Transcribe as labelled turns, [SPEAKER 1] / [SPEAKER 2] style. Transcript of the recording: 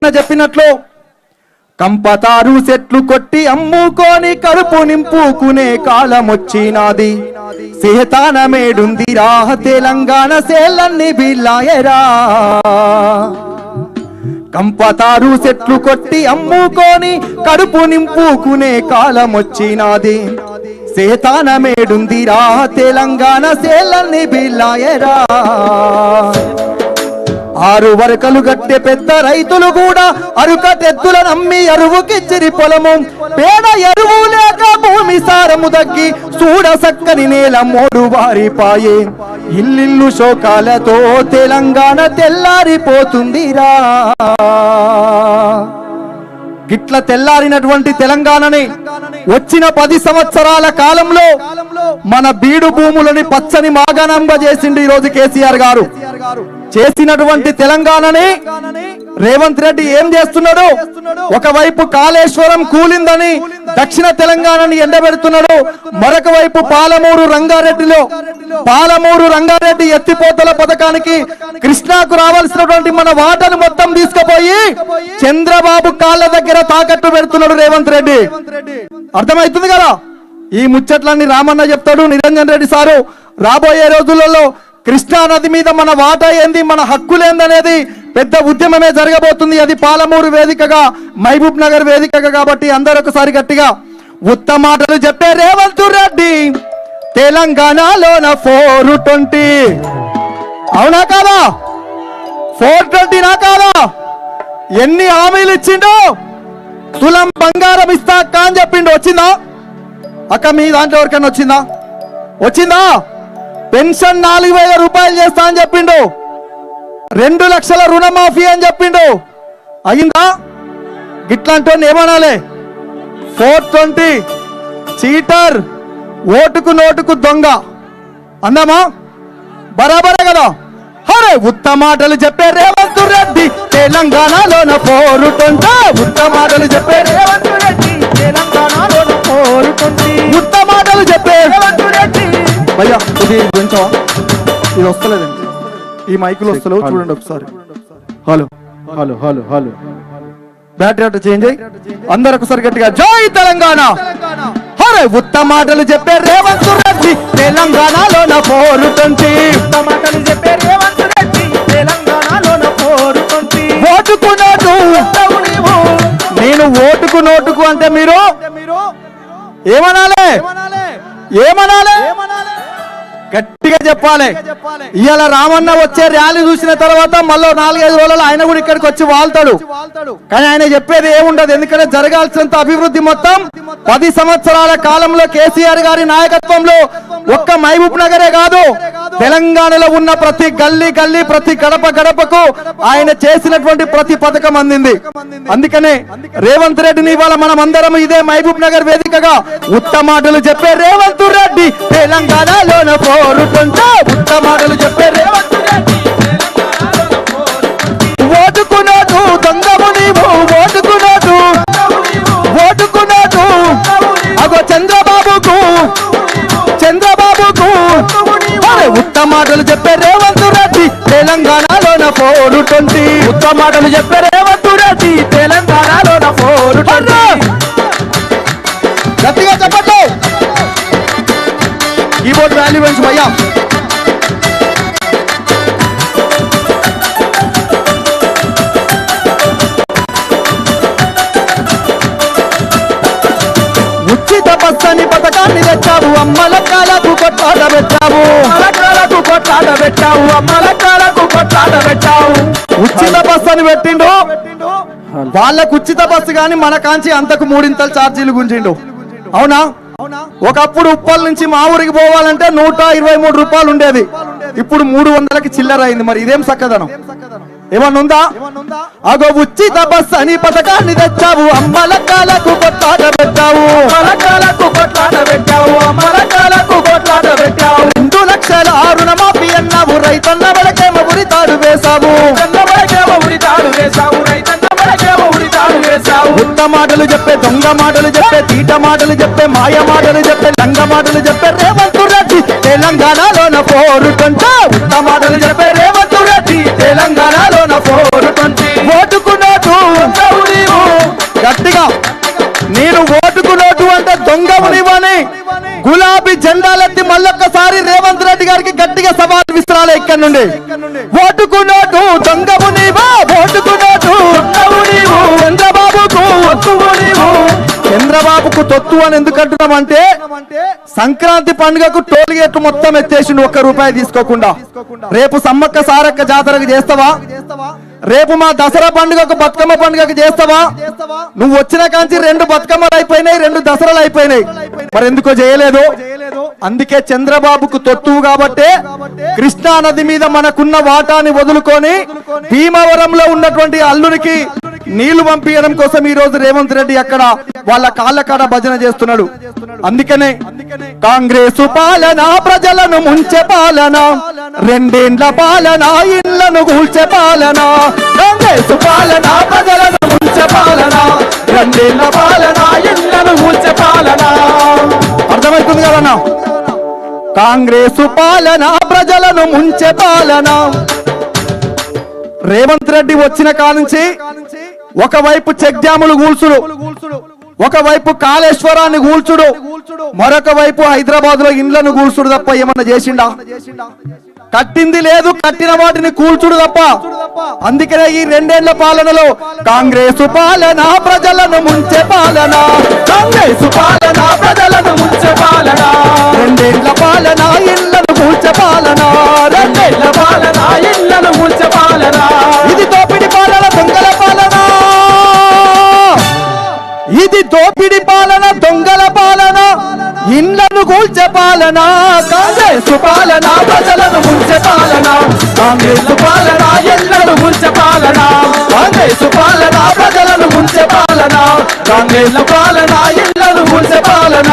[SPEAKER 1] చెప్పినట్లు కంపతారు సెట్లు కొట్టి అమ్ముకొని కడుపు నింపుకునే కాలం వచ్చినాది. సేతాన మేడుందిరా తెలంగాణ సేలన్ని బిల్లాయరా. కంపతారు సెట్లు కొట్టి అమ్ముకొని కడుపు నింపుకునే కాలం వచ్చినాది. సేతాన మేడుందిరా తెలంగాణ సేలన్ని బిల్లాయరా. ఆరు వరకలు గట్టె పెద్ద రైతులు కూడా అరుకటెద్దుల నమ్మి అరువుకిచ్చిరి పొలము. పేడ ఎరువు లేక భూమి సారము తగ్గి చూడ సక్కని నేల మోడు వారిపాయే. ఇల్లిల్లు శోకాలతో తెలంగాణ తెల్లారిపోతుందిరా. గిట్ల తెల్లారినటువంటి తెలంగాణని వచ్చిన 10 సంవత్సరాల కాలంలో మన బీడు భూములని పచ్చని మాగాణంగా చేసిండు ఈరోజు కేసీఆర్ గారు. చేసినటువంటి తెలంగాణని రేవంత్ రెడ్డి ఏం చేస్తున్నాడు? ఒకవైపు కాళేశ్వరం కూలిందని దక్షిణ తెలంగాణని ఎండబెడుతున్నాడు. మరొక వైపు పాలమూరు రంగారెడ్డి ఎత్తిపోతల పథకానికి కృష్ణాకు రావాల్సినటువంటి మన వాటను మొత్తం తీసుకుపోయి చంద్రబాబు కాళ్ళ దగ్గర తాకట్టు పెడుతున్నాడు రేవంత్ రెడ్డి. అర్థమవుతుంది కదా? ఈ ముచ్చట్లన్నీ రామన్న చెప్తాడు, నిరంజన్ రెడ్డి సారు రాబోయే రోజులలో కృష్ణా నది మీద మన వాటా ఏంది, మన హక్కులేందనేది పెద్ద ఉద్యమమే జరగబోతుంది. అది పాలమూరు వేదికగా, మహబూబ్ నగర్ వేదికగా. కాబట్టి అందరూ ఒకసారి గట్టిగా ఉత్తమాటలు చెప్పే రేవంత్ రెడ్డి తెలంగాణలోన 420. అవునా కాదా? 420 నా కాదా? ఎన్ని హామీలు ఇచ్చిండు? తులం బంగారం ఇస్తా అని చెప్పిండు. వచ్చిందా అక్క? మీ దాంట్లో ఎవరికైనా వచ్చిందా? పెన్షన్ 4000 రూపాయలు చేస్తా అని చెప్పిండు. 2 లక్షల రుణమాఫీ అని చెప్పిండు. అయిందా? గిట్లాంటి ఏమనాలి? 420 చీటర్, ఓటుకు నోటుకు దొంగ అందామా? బరాబరే కదా? అరే ఉత్తమాటలు చెప్పే రేవంత్ రెడ్డి తెలంగాణలోన 420. ఉత్తమాటలు చెప్పే రేవంత్ రెడ్డి తెలంగాణలోన 420. ఉత్తమాటలు చెప్పే రేవంత్ రెడ్డి. భయ్యా ఇది కొంచెం ఇది వస్తలేదండి, ఈ మైకులు వస్తలేవు, చూడండి ఒకసారి. Hello hello hello hello battery అట్ట చేంజ్ అయ్యి అందరు ఒకసారి గట్టిగా జై తెలంగాణ. అరే ఉత్తమాటలు చెప్పే రేవంత్ రెడ్డి తెలంగాణలోన 420. ఉత్తమాటలు చెప్పే రేవంత్ రెడ్డి తెలంగాణలోన 420. ఓటుకు నోటు, నేను ఓటుకు నోటుకు అంటే మీరు ఏమనాలి? గట్టిగా చెప్పాలి. ఇవాళ రామన్న వచ్చే ర్యాలీ చూసిన తర్వాత మళ్ళీ 4-5 రోజులు ఆయన కూడా ఇక్కడికి వచ్చి వాళ్తాడు. కానీ ఆయన చెప్పేది ఏముండదు. ఎందుకంటే జరగాల్సినంత అభివృద్ధి మొత్తం 10 సంవత్సరాల కాలంలో కేసీఆర్ గారి నాయకత్వంలో ఒక్క మహబూబ్ నగరే కాదు, తెలంగాణలో ఉన్న ప్రతి గల్లీ ప్రతి గడపకు ఆయన చేసినటువంటి ప్రతి పథకం అందింది. అందుకనే రేవంత్ రెడ్డిని ఇవాళ మనం అందరం ఇదే మహబూబ్ నగర్ వేదికగా ఉత్తమాటలు చెప్పే రేవంత్ రెడ్డి తెలంగాణలోన 420. ఉత్తమాటలు చెప్పే రేవంత్ రెడ్డి ఓటుకు నోటు దొంగము నీవు, ఓటుకు నోటు అగో చంద్రబాబుకు. ఉత్తమాటలు చెప్పే రేవంత్ రెడ్డి తెలంగాణలోన 420. ఉత్తమాటలు చెప్పే రేవంత్ రెడ్డి తెలంగాణలోన 420. గట్టిగా చెప్పండి. కీబోర్డ్ వాల్యూ పెంచు భయ్యా. ఉచిత బస్సని పథకాన్ని తెచ్చావు, అమ్మల కాలకు కొట్లాట పెట్టావు. ఉచిత బస్సు అని పెట్టిండు. వాళ్ళకు ఉచిత బస్సు కానీ మన కాంచి అంతకు 3 ఛార్జీలు గుంజిండు. అవునా? ఒకప్పుడు ఉప్పల్ నుంచి మా ఊరికి పోవాలంటే 123 రూపాయలు ఉండేది, ఇప్పుడు 300కి చిల్లర అయింది. మరి ఇదేం చక్కదనం? ఏమన్నా ఉందా? అగో ఉచిత బస్సు అని పథకాన్ని తెచ్చావు, అమ్మల కాలకు కొట్లాట పెట్టావు. 2 లక్షల రుణమాఫీ అన్నావు, రైతన్న బడకేమో ఉరితాడు వేసావు. ఉత్త మాటలు చెప్పే, దొంగ మాటలు చెప్పే, తీట మాటలు చెప్పే, మాయ మాటలు చెప్పే, లంగ మాటలు చెప్పే రేవంత్ రెడ్డి తెలంగాణలోన 420. ఉత్త మాటలు చెప్పే రేవంత్ రెడ్డి తెలంగాణలోన 420. ఓటుకు నోటు గులాబీ జెండాలెత్తి మళ్ళొక్కసారి రేవంత్ రెడ్డి గారికి గట్టిగా సవాల్ విసిరాలి ఇక్కడి నుండి. ఓటుకు నోటు దొంగవు నీవు, ఓటుకు నోటు దొంగవు నీవు, చంద్రబాబుకు ఒత్తువు నీవు. చంద్రబాబుకు తొత్తు అని ఎందుకు అంటున్నామంటే సంక్రాంతి పండుగకు టోల్ గేట్ మొత్తం ఎత్తేసిండు, ₹1 తీసుకోకుండా. రేపు సమ్మక్క సారక్క జాతరకు చేస్తావా? రేపు మా దసరా పండుగకు బతుకమ్మ పండుగకు చేస్తావా? నువ్వు వచ్చిన కాంచి 2 బతుకమ్మలు అయిపోయినాయి, 2 దసరాలు అయిపోయినాయి, మరి ఎందుకో చేయలేదు. అందుకే చంద్రబాబుకు తొత్తువు కాబట్టి కృష్ణా నది మీద మనకున్న వాటాని వదులుకొని భీమవరంలో ఉన్నటువంటి అల్లునికి నీళ్లు పంపించడం కోసం ఈ రోజు రేవంత్ రెడ్డి అక్కడ వాళ్ళ కాళ్ళ కాడ భజన చేస్తున్నాడు. అందుకనే కాంగ్రెసు పాలన ప్రజలను ముంచే పాలన, 2 ఏండ్ల పాలన ఇళ్లను కూల్చే పాలన. కాంగ్రెసు పాలన ప్రజలను ముంచే పాలన, 2 ఏండ్ల పాలన ఇళ్లను కూల్చే పాలన. అర్థమవుతుంది కదన్నా? కాంగ్రెసు పాలన ప్రజలను ముంచే పాలన. రేవంత్ రెడ్డి వచ్చిన కానుంచి ఒకవైపు చెక్ డ్యాములు కూల్చుడు, ఒకవైపు కాళేశ్వరాన్ని కూల్చుడు, మరొక వైపు హైదరాబాద్ లో ఇండ్లను కూల్చుడు తప్ప ఏమన్నా చేసిండా? కట్టింది లేదు, కట్టిన వాటిని కూల్చుడు తప్ప. అందుకనే ఈ 2 ఏండ్ల పాలనలో కాంగ్రెసు పాలన ప్రజలను ముంచే పాలన, కాంగ్రెసు పాలన ప్రజలను ముంచే పాలన, 2 ఏండ్ల పాలన ఇళ్లను కూల్చే పాలన, 2 ఏండ్ల పాలన ఇళ్లను కూల్చే పాలన. ఇది దోపిడి పాలన, దొంగల పాలన, ఇది దోపిడి పాలన, దొంగల పాలన, ఇండ్లను కూల్చే పాలన. కాంగ్రెసు పాలన ప్రజలను ముంచే పాలన, కాంగ్రెసు పాలన ఇళ్లను కూల్చే పాలన, కాంగ్రెసు పాలన ప్రజలను ముంచే పాలన, కాంగ్రెసు పాలన ఇళ్లను కూల్చే పాలన.